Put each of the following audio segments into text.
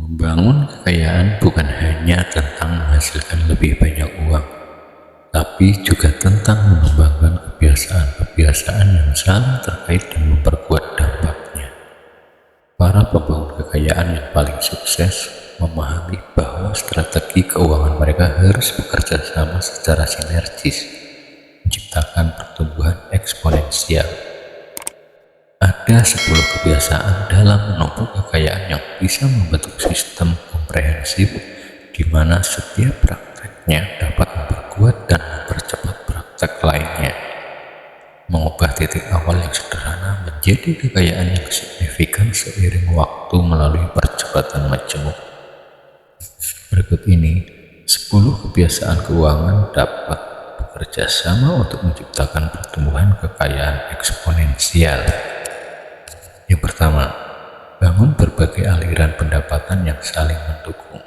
Membangun kekayaan bukan hanya tentang menghasilkan lebih banyak uang, tapi juga tentang mengembangkan kebiasaan-kebiasaan yang saling terkait dan memperkuat dampaknya. Para pembangun kekayaan yang paling sukses memahami bahwa strategi keuangan mereka harus bekerja sama secara sinergis, menciptakan pertumbuhan eksponensial. Ada 10 kebiasaan dalam menumpuk kekayaan yang bisa membentuk sistem komprehensif di mana setiap prakteknya dapat memperkuat dan mempercepat praktek lainnya, mengubah titik awal yang sederhana menjadi kekayaan yang signifikan seiring waktu melalui percepatan majemuk. Berikut ini 10 kebiasaan keuangan dapat bekerja sama untuk menciptakan pertumbuhan kekayaan eksponensial. Yang pertama, bangun berbagai aliran pendapatan yang saling mendukung.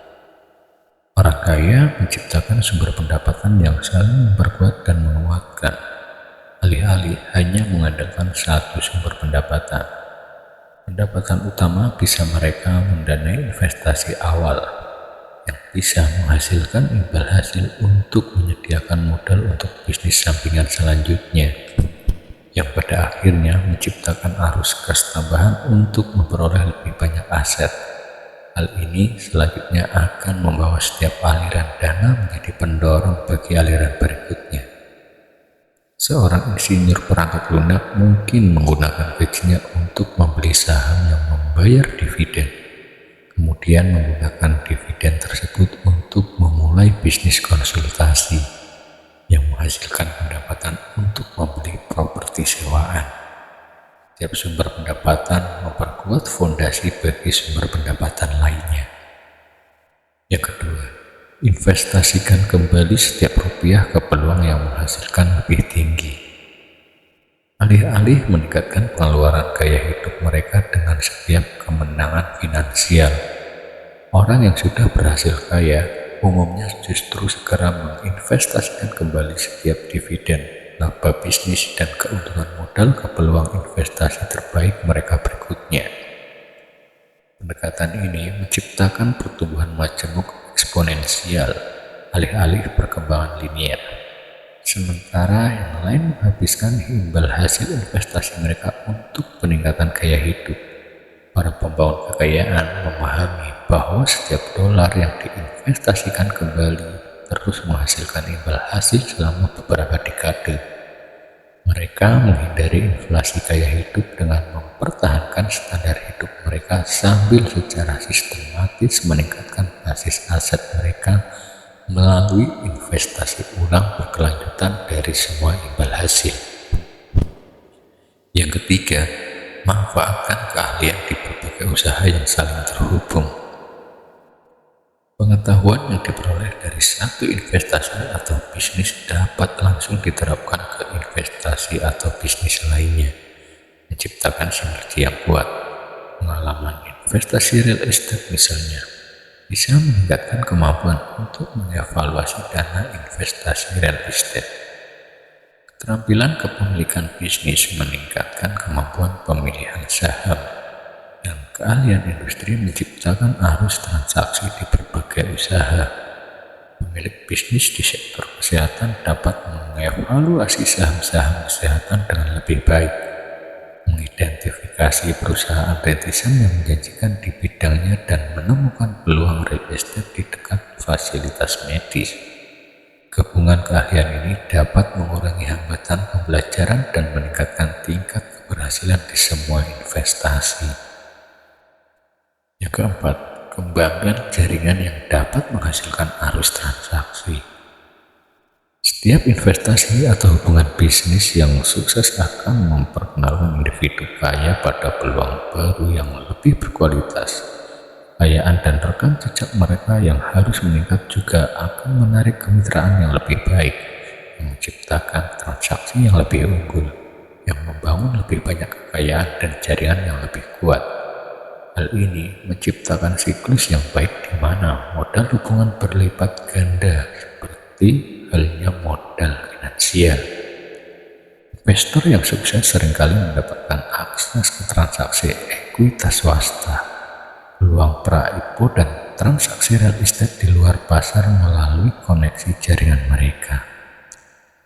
Orang kaya menciptakan sumber pendapatan yang saling memperkuat dan menguatkan, alih-alih hanya mengandalkan satu sumber pendapatan. Pendapatan utama bisa mereka mendanai investasi awal yang bisa menghasilkan imbal hasil untuk menyediakan modal untuk bisnis sampingan selanjutnya, yang pada akhirnya menciptakan arus kas tambahan untuk memperoleh lebih banyak aset. Hal ini selanjutnya akan membawa setiap aliran dana menjadi pendorong bagi aliran berikutnya. Seorang insinyur perangkat lunak mungkin menggunakan gajinya untuk membeli saham yang membayar dividen, kemudian menggunakan dividen tersebut untuk memulai bisnis konsultasi yang menghasilkan pendapatan untuk membeli properti sewaan. Setiap sumber pendapatan memperkuat fondasi bagi sumber pendapatan lainnya. Yang kedua, investasikan kembali setiap rupiah ke peluang yang menghasilkan lebih tinggi. Alih-alih meningkatkan pengeluaran gaya hidup mereka dengan setiap kemenangan finansial, orang yang sudah berhasil kaya umumnya justru segera menginvestasikan kembali setiap dividen, laba bisnis, dan keuntungan modal ke peluang investasi terbaik mereka berikutnya. Pendekatan ini menciptakan pertumbuhan majemuk eksponensial, alih-alih perkembangan linear. Sementara yang lain menghabiskan imbal hasil investasi mereka untuk peningkatan gaya hidup. Para pembangun kekayaan memahami bahwa setiap dolar yang diinvestasikan kembali terus menghasilkan imbal hasil selama beberapa dekade. Mereka menghindari inflasi gaya hidup dengan mempertahankan standar hidup mereka sambil secara sistematis meningkatkan basis aset mereka melalui investasi ulang berkelanjutan dari semua imbal hasil. Yang ketiga, manfaatkan keahlian di berbagai usaha yang saling terhubung. Pengetahuan yang diperoleh dari satu investasi atau bisnis dapat langsung diterapkan ke investasi atau bisnis lainnya, menciptakan sinergi yang kuat. Pengalaman investasi real estate misalnya, bisa meningkatkan kemampuan untuk mengevaluasi dana investasi real estate. Keterampilan kepemilikan bisnis meningkatkan kemampuan pemilihan saham, dan keahlian industri menciptakan arus transaksi di berbagai usaha. Pemilik bisnis di sektor kesehatan dapat mengevaluasi saham-saham kesehatan dengan lebih baik, mengidentifikasi perusahaan rintisan yang menjanjikan di bidangnya, dan menemukan peluang real estate di dekat fasilitas medis. Gabungan keahlian ini dapat mengurangi hambatan pembelajaran dan meningkatkan tingkat keberhasilan di semua investasi. Yang keempat, kembangkan jaringan yang dapat menghasilkan arus transaksi. Setiap investasi atau hubungan bisnis yang sukses akan memperkenalkan individu kaya pada peluang baru yang lebih berkualitas. Kekayaan dan rekam jejak mereka yang harus meningkat juga akan menarik kemitraan yang lebih baik, yang menciptakan transaksi yang lebih unggul, yang membangun lebih banyak kekayaan dan jaringan yang lebih kuat. Hal ini menciptakan siklus yang baik di mana modal hubungan berlipat ganda seperti halnya modal finansial. Investor yang sukses seringkali mendapatkan akses ke transaksi ekuitas swasta. peluang pra-IPO dan transaksi real estate di luar pasar melalui koneksi jaringan mereka.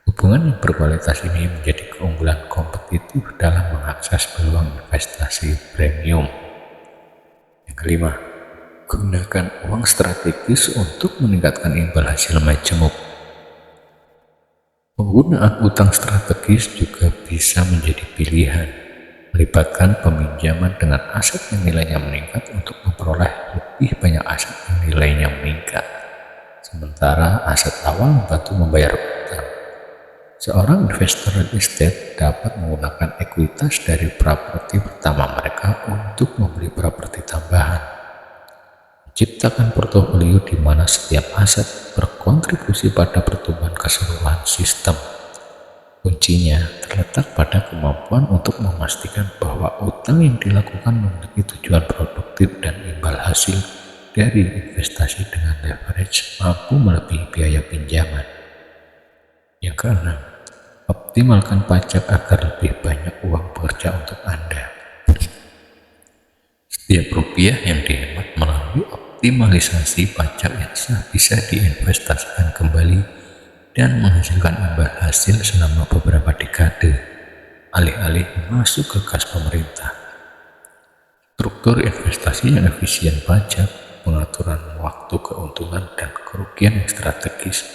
Hubungan yang berkualitas ini menjadi keunggulan kompetitif dalam mengakses peluang investasi premium. Yang kelima, gunakan uang strategis untuk meningkatkan imbal hasil majemuk. Penggunaan utang strategis juga bisa menjadi pilihan, melibatkan peminjaman dengan aset yang nilainya meningkat untuk memperoleh lebih banyak aset yang nilainya meningkat, sementara aset awal membantu membayar utang. Seorang investor real estate dapat menggunakan ekuitas dari properti pertama mereka untuk membeli properti tambahan, menciptakan portofolio di mana setiap aset berkontribusi pada pertumbuhan keseluruhan sistem. Kuncinya terletak pada kemampuan untuk memastikan bahwa utang yang dilakukan memiliki tujuan produktif dan imbal hasil dari investasi dengan leverage mampu melebihi biaya pinjaman. Yang keenam, optimalkan pajak agar lebih banyak uang bekerja untuk Anda. Setiap rupiah yang dihemat melalui optimalisasi pajak yang sah bisa diinvestasikan kembali dan menghasilkan imbal hasil selama beberapa dekade, alih-alih masuk ke kas pemerintah. Struktur investasi yang efisien pajak, pengaturan waktu keuntungan dan kerugian yang strategis,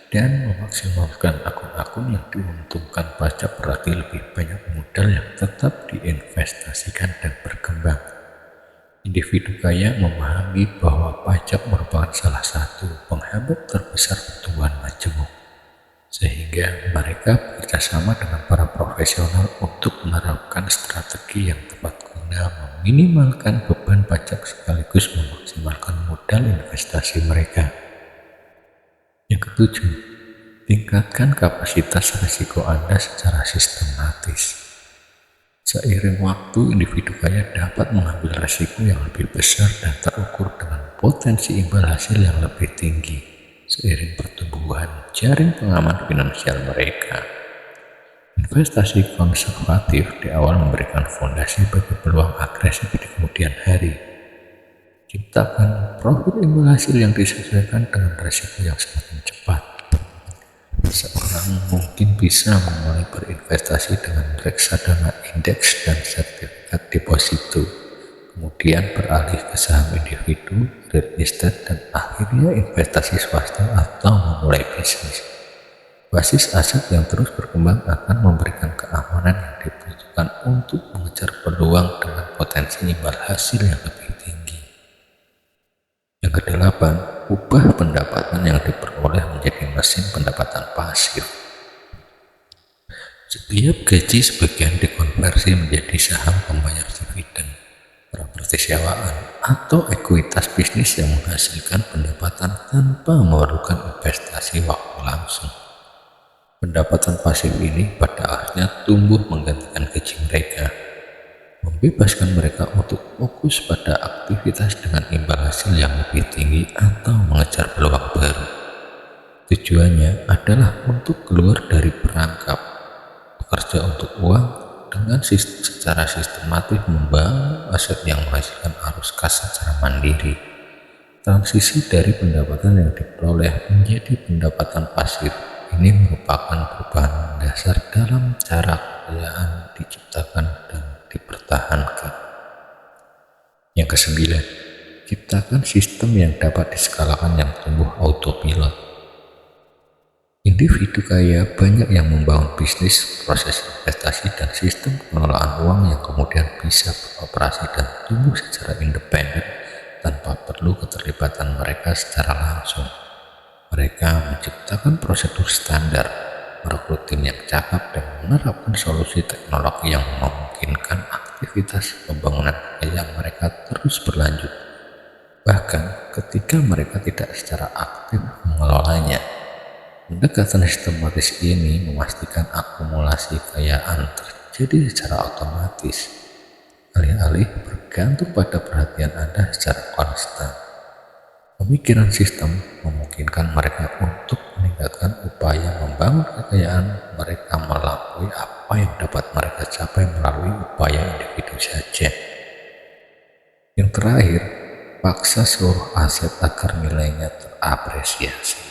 dan memaksimalkan akun-akun yang diuntungkan pajak berarti lebih banyak modal yang tetap diinvestasikan dan berkembang. Individu kaya memahami bahwa pajak merupakan salah satu penghambat terbesar pertumbuhan majemuk, sehingga mereka bekerjasama dengan para profesional untuk menerapkan strategi yang tepat guna meminimalkan beban pajak sekaligus memaksimalkan modal investasi mereka. Yang ketujuh, tingkatkan kapasitas risiko Anda secara sistematis. Seiring waktu, individu kaya dapat mengambil risiko yang lebih besar dan terukur dengan potensi imbal hasil yang lebih tinggi seiring pertumbuhan jaring pengaman finansial mereka. Investasi konservatif di awal memberikan fondasi bagi peluang agresif di kemudian hari. Ciptakan profil imbal hasil yang disesuaikan dengan risiko yang semakin cepat. Seorang mungkin bisa memulai berinvestasi dengan reksadana indeks dan sertifikat deposito, kemudian beralih ke saham individu, real estate, dan akhirnya investasi swasta atau memulai bisnis. Basis aset yang terus berkembang akan memberikan keamanan yang dibutuhkan untuk mengejar peluang dengan potensi imbal hasil yang lebih tinggi. Yang kedelapan, ubah pendapatan yang diperoleh menjadi mesin pendapatan pasif. Setiap gaji sebagian dikonversi menjadi saham pembayar dividen, properti sewaan, atau ekuitas bisnis yang menghasilkan pendapatan tanpa memerlukan investasi waktu langsung. Pendapatan pasif ini pada akhirnya tumbuh menggantikan gaji mereka, membebaskan mereka untuk fokus pada aktivitas dengan imbal hasil yang lebih tinggi atau mengejar peluang baru. Tujuannya adalah untuk keluar dari perangkap bekerja untuk uang dengan secara sistematis membangun aset yang menghasilkan arus kas secara mandiri. Transisi dari pendapatan yang diperoleh menjadi pendapatan pasif ini merupakan perubahan dasar dalam cara kekayaan diciptakan dan dipertahankan. Yang kesembilan, ciptakan sistem yang dapat diskalakan yang tumbuh autopilot. Individu kaya banyak yang membangun bisnis, proses investasi, dan sistem pengelolaan uang yang kemudian bisa beroperasi dan tumbuh secara independen tanpa perlu keterlibatan mereka secara langsung. Mereka menciptakan prosedur standar, merekrut tim yang cakap, dan menerapkan solusi teknologi yang memungkinkan aktivitas pembangunan kekayaan mereka terus berlanjut, bahkan ketika mereka tidak secara aktif mengelolanya. Pendekatan sistematis ini memastikan akumulasi kekayaan terjadi secara otomatis, alih-alih bergantung pada perhatian Anda secara konstan. Pemikiran sistem memungkinkan mereka untuk meningkatkan upaya membangun kekayaan mereka melampaui apa yang dapat mereka capai melalui upaya individu saja. Yang terakhir, paksa seluruh aset agar nilainya terapresiasi.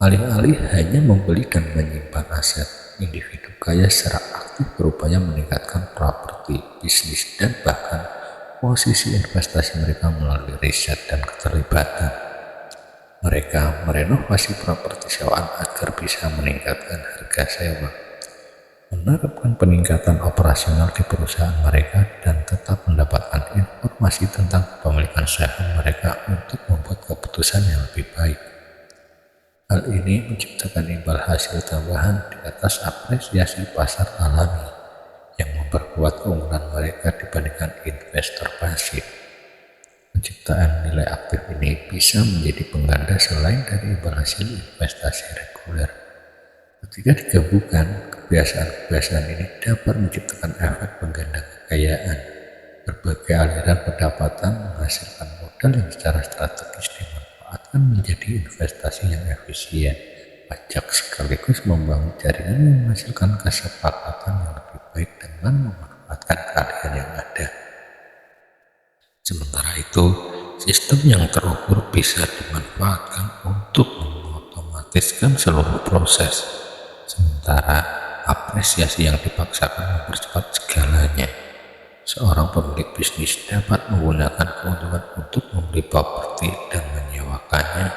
Alih-alih hanya membeli dan menyimpan aset, individu kaya secara aktif berupaya meningkatkan properti, bisnis, dan bahkan posisi investasi mereka melalui riset dan keterlibatan. Mereka merenovasi properti sewaan agar bisa meningkatkan harga sewa, menerapkan peningkatan operasional di perusahaan mereka, dan tetap mendapatkan informasi tentang kepemilikan saham mereka untuk membuat keputusan yang lebih baik. Hal ini menciptakan imbal hasil tambahan di atas apresiasi pasar alami yang memperkuat keunggulan mereka dibandingkan investor pasif. Penciptaan nilai aktif ini bisa menjadi pengganda selain dari imbal hasil investasi reguler. Ketika digabungkan, kebiasaan-kebiasaan ini dapat menciptakan efek pengganda kekayaan. Berbagai aliran pendapatan menghasilkan modal yang secara strategis dimanfaatkan menjadi investasi yang efisien. Pajak sekaligus membangun jaringan yang menghasilkan kesepakatan yang lebih baik dengan memanfaatkan keahlian yang ada. Sementara itu, sistem yang terukur bisa dimanfaatkan untuk mengotomatiskan seluruh proses, sementara apresiasi yang dipaksakan mempercepat segalanya. Seorang pemilik bisnis dapat menggunakan keuntungan untuk membeli properti dan menyewakannya,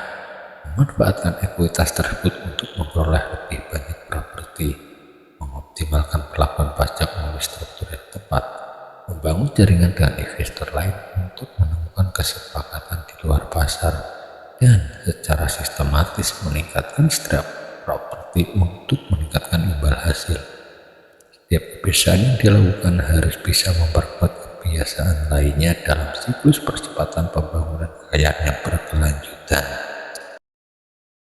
memanfaatkan ekuitas tersebut untuk memperoleh lebih banyak properti, mengoptimalkan perlakuan pajak melalui struktur yang tepat, membangun jaringan dengan investor lain untuk menemukan kesepakatan di luar pasar, dan secara sistematis meningkatkan setiap properti untuk meningkatkan imbal hasil. Setiap kebiasaan yang dilakukan harus bisa memperkuat kebiasaan lainnya dalam siklus percepatan pembangunan kekayaan yang